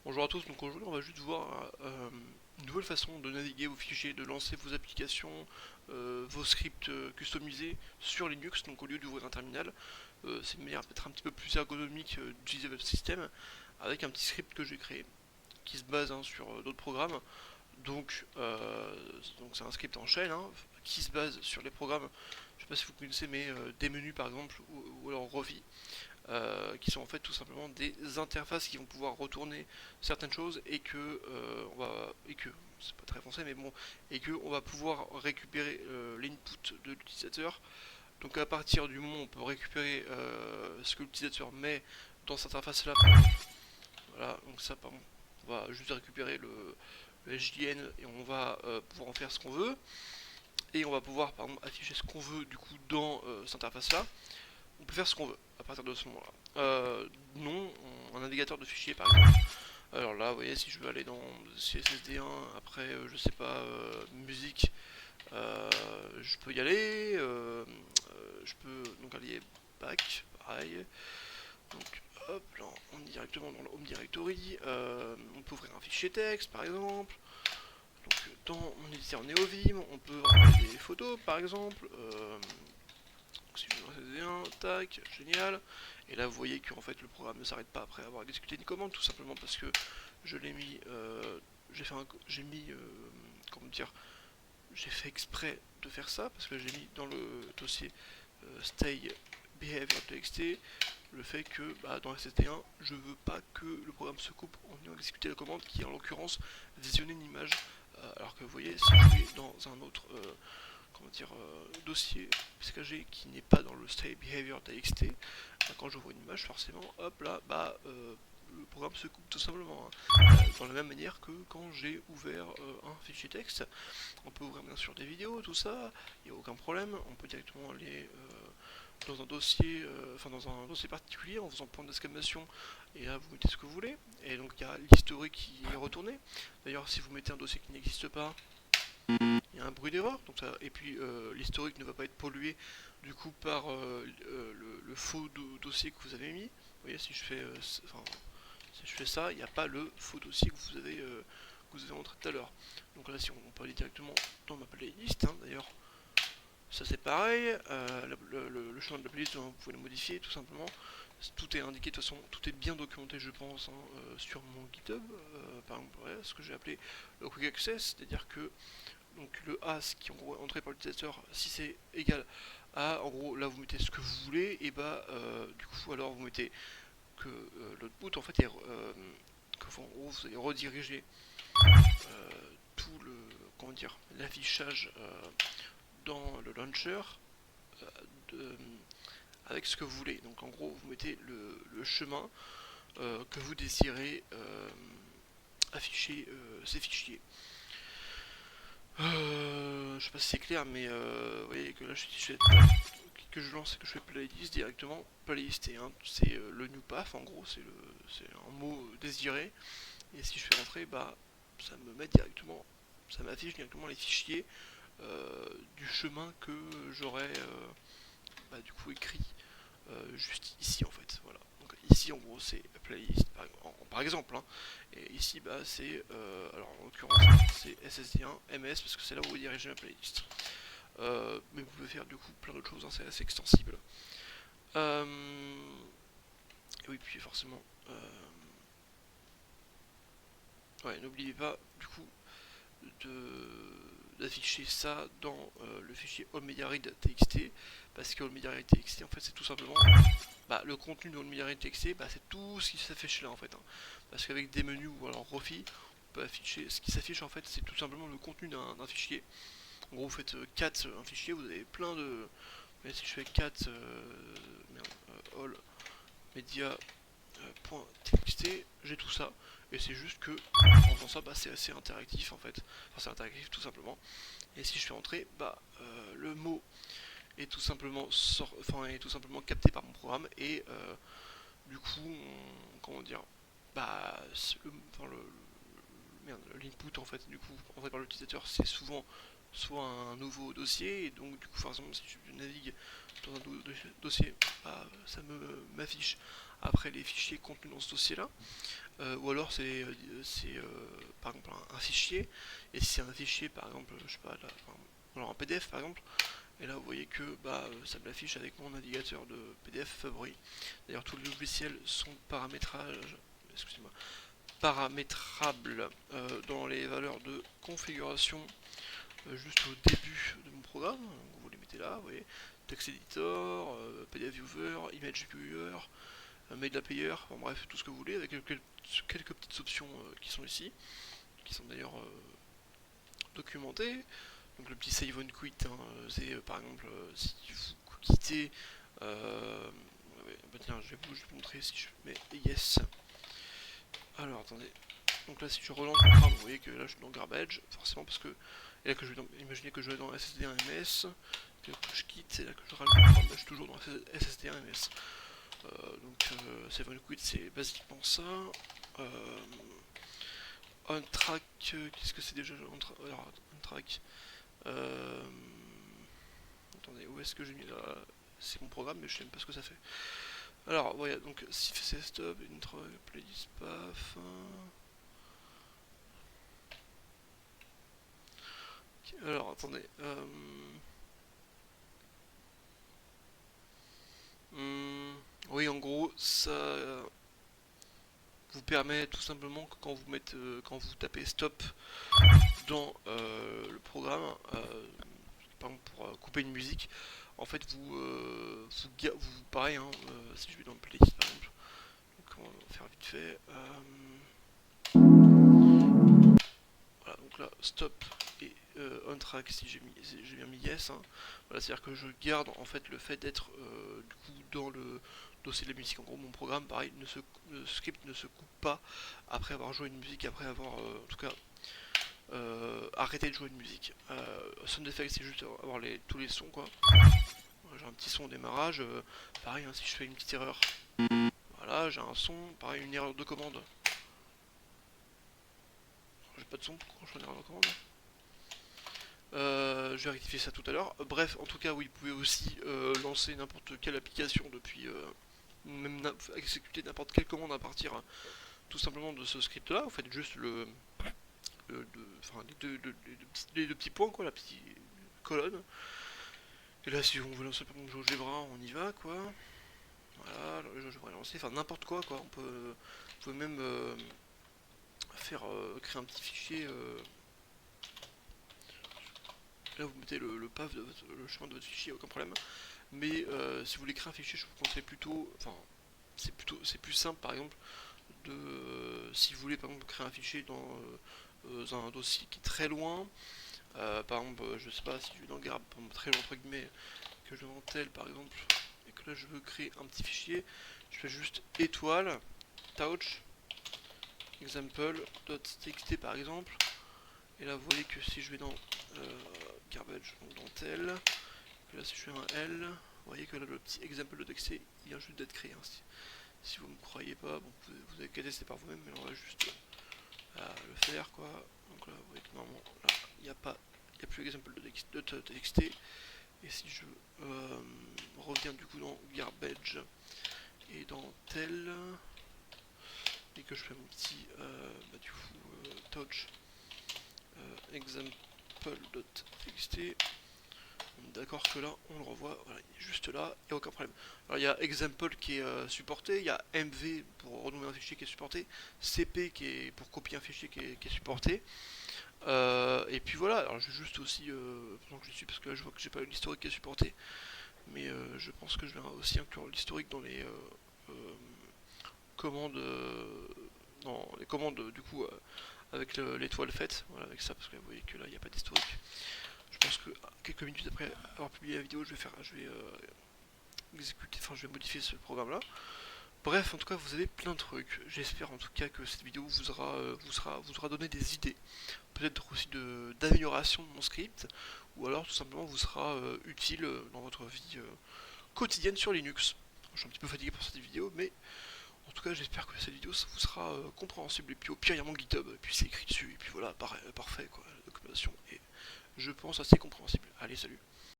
Bonjour à tous, donc aujourd'hui on va juste voir une nouvelle façon de naviguer vos fichiers, de lancer vos applications, vos scripts customisés sur Linux, donc au lieu d'ouvrir un terminal. C'est une manière peut-être un petit peu plus ergonomique d'utiliser votre système avec un petit script que j'ai créé qui se base sur d'autres programmes. Donc c'est un script en shell qui se base sur les programmes, je sais pas si vous connaissez, mais des menus par exemple, ou alors Rovi, qui sont en fait tout simplement des interfaces qui vont pouvoir retourner certaines choses et que c'est pas très français mais bon, et que on va pouvoir récupérer l'input de l'utilisateur. Donc à partir du moment où on peut récupérer ce que l'utilisateur met dans cette interface là, voilà, donc ça par exemple, on va juste récupérer le HDN et on va pouvoir en faire ce qu'on veut, et on va pouvoir par exemple afficher ce qu'on veut du coup dans cette interface là. On peut faire ce qu'on veut à partir de ce moment-là. Non, un navigateur de fichiers par exemple. Alors là, vous voyez, si je veux aller dans CSSD1, après, je sais pas, musique, je peux y aller. Je peux donc aller back, pareil. Donc hop, là, on est directement dans le Home Directory. On peut ouvrir un fichier texte par exemple. Donc dans mon éditeur NeoVim, on peut envoyer des photos par exemple. Si je veux un tac, génial. Et là vous voyez qu'en fait le programme ne s'arrête pas après avoir exécuté une commande, tout simplement parce que je l'ai mis, j'ai mis, comment dire, j'ai fait exprès de faire ça parce que j'ai mis dans le dossier stay behavior.txt le fait que dans SSD1 je veux pas que le programme se coupe en ayant exécuté la commande qui est en l'occurrence visionner une image, alors que vous voyez si je vais dans un autre comment dire, dossier PKG qui n'est pas dans le stay behavior.txt, quand j'ouvre une image, forcément, hop là, le programme se coupe tout simplement. Dans la même manière que quand j'ai ouvert un fichier texte, on peut ouvrir bien sûr des vidéos, tout ça, il n'y a aucun problème, on peut directement aller dans un dossier, dans un dossier particulier en faisant point d'exclamation, et là vous mettez ce que vous voulez, et donc il y a l'historique qui est retourné. D'ailleurs, si vous mettez un dossier qui n'existe pas, il y a un bruit d'erreur, donc ça, et puis l'historique ne va pas être pollué du coup par le faux dossier que vous avez mis. Vous voyez, si je fais, si je fais ça, il n'y a pas le faux dossier que vous avez montré tout à l'heure. Donc là, si on peut aller directement dans ma playlist, d'ailleurs, ça c'est pareil. Le chemin de la playlist, vous pouvez le modifier tout simplement. Tout est indiqué, de toute façon, tout est bien documenté, je pense, sur mon GitHub. Par exemple, ouais, ce que j'ai appelé le Quick Access, c'est-à-dire que donc le as qui est en gros entré par l'utilisateur, si c'est égal à, en gros là vous mettez ce que vous voulez, et du coup alors vous mettez que l'output en fait est que en gros vous allez rediriger tout le, comment dire, l'affichage dans le launcher euh, de, avec ce que vous voulez. Donc en gros vous mettez le chemin que vous désirez afficher ces fichiers. Je sais pas si c'est clair, mais vous voyez que là, je fais que je lance et que je fais playlist directement. Playlist, c'est le new path, en gros, c'est un mot désiré. Et si je fais rentrer, ça me met directement, ça m'affiche directement les fichiers du chemin que j'aurais du coup écrit juste ici en fait. Voilà. Donc ici en gros c'est playlist par exemple. Et ici c'est alors en l'occurrence c'est SSD1 MS parce que c'est là où vous dirigez ma playlist. Mais vous pouvez faire du coup plein d'autres choses, c'est assez extensible. Et oui, puis forcément, ouais, n'oubliez pas du coup d'afficher ça dans le fichier allmediaread.txt, parce que allmediaread.txt en fait c'est tout simplement le contenu de allmediaread.txt, c'est tout ce qui s'affiche là en fait, parce qu'avec des menus ou alors Rofi, on peut afficher ce qui s'affiche en fait, c'est tout simplement le contenu d'un fichier. En gros vous faites cat un fichier, vous avez plein de, si je fais cat all media.txt, j'ai tout ça, et c'est juste que en faisant ça, c'est assez interactif en fait. Enfin, c'est interactif tout simplement. Et si je fais entrer, le mot est tout simplement est tout simplement capté par mon programme, et du coup, comment dire, l'input en fait, du coup, entré par l'utilisateur, c'est souvent soit un nouveau dossier, et donc du coup, par exemple, si je navigue dans un dossier, ça m'affiche après les fichiers contenus dans ce dossier là. ou alors par exemple un fichier, et si c'est un fichier par exemple, je sais pas, là, enfin, alors un PDF par exemple, et là vous voyez que ça me l'affiche avec mon navigateur de PDF favori. D'ailleurs tous les logiciels sont excusez-moi, paramétrables dans les valeurs de configuration juste au début de mon programme. Donc, vous les mettez là, vous voyez, text editor, PDF viewer, image viewer, media player, enfin bref, tout ce que vous voulez, avec quelques petites options qui sont ici, qui sont d'ailleurs documentées. Donc le petit save on quit, hein, c'est par exemple si vous quittez, ouais, bah tiens, je vais vous montrer si je mets yes. Alors attendez, donc là si je relance le programme, vous voyez que là je suis dans garbage, forcément parce que, et là que imaginez que je vais dans SSD1MS, et là que je quitte, et là que je rallume le programme, là je suis toujours dans SSD1MS. Save on quit c'est basiquement ça. On track, qu'est-ce que c'est déjà alors, on track. Attendez, où est-ce que j'ai mis là? C'est mon programme, mais je sais même pas ce que ça fait. Alors, voilà, donc si c'est stop, intro, playlist, paf. Alors, attendez. Oui, en gros, ça vous permet tout simplement que quand vous tapez stop dans le programme, par exemple pour couper une musique, en fait pareil, hein, si je vais dans le playlist par exemple, donc on va faire vite fait. Voilà, donc là stop et on track si j'ai bien mis yes. Hein. Voilà, c'est-à-dire que je garde en fait le fait d'être du coup dans le dossier de la musique. En gros, mon programme, pareil, le script ne se coupe pas après avoir joué une musique, après avoir en tout cas arrêté de jouer une musique. Sound effect, c'est juste avoir tous les sons quoi. J'ai un petit son au démarrage, pareil, hein, si je fais une petite erreur, voilà, j'ai un son, pareil, une erreur de commande. J'ai pas de son quand je fais une erreur de commande. Je vais rectifier ça tout à l'heure. Bref, en tout cas, oui, vous pouvez aussi lancer n'importe quelle application depuis, même exécuter n'importe quelle commande à partir tout simplement de ce script là. Vous faites juste les deux petits points, quoi, la petite colonne. Et là, si on veut lancer par exemple GeoGebra, on y va, quoi. Voilà, je vais lancer, enfin n'importe quoi, quoi. Vous pouvez même créer un petit fichier. Là, vous mettez le path le chemin de votre fichier, aucun problème. Mais si vous voulez créer un fichier, je vous conseille plutôt, enfin, c'est plus simple, par exemple, si vous voulez par exemple créer un fichier dans un dossier qui est très loin. Par exemple, je sais pas si je vais dans Garb, très loin entre guillemets, que je vais dans tel par exemple, et que là je veux créer un petit fichier, je fais juste étoile, touch, example.txt par exemple, et là vous voyez que si je vais dans garbage, donc dans tel, et là si je fais un L, vous voyez que là le petit example.txt il vient juste d'être créé. Hein. Si vous ne me croyez pas, bon, vous avez qu'à tester par vous-même, mais on va juste le faire quoi. Donc là vous voyez que normalement là il n'y a pas, il n'y a plus example.txt. Et si je reviens du coup dans garbage et dans tel, et que je fais mon petit du coup touch example.txt, d'accord que là on le revoit, voilà, il est juste là, il n'y a aucun problème. Alors il y a example qui est supporté, il y a mv pour renommer un fichier qui est supporté, cp qui est pour copier un fichier qui est supporté. Et puis voilà, alors je vais juste aussi, pendant que je suis, parce que là je vois que j'ai pas l'historique qui est supporté, mais je pense que je vais aussi inclure l'historique dans les commandes, dans les commandes du coup avec l'étoile faite, voilà, avec ça, parce que vous voyez que là il n'y a pas d'historique. Je pense que quelques minutes après avoir publié la vidéo, je vais exécuter, enfin je vais modifier ce programme là. Bref, en tout cas, vous avez plein de trucs. J'espère en tout cas que cette vidéo vous aura donné des idées, peut-être aussi d'amélioration de mon script, ou alors tout simplement vous sera utile dans votre vie quotidienne sur Linux. Je suis un petit peu fatigué pour cette vidéo, mais en tout cas, j'espère que cette vidéo ça vous sera compréhensible. Et puis au pire, il y a mon GitHub, et puis c'est écrit dessus, et puis voilà, parfait quoi, la documentation est, je pense, assez compréhensible. Allez, salut.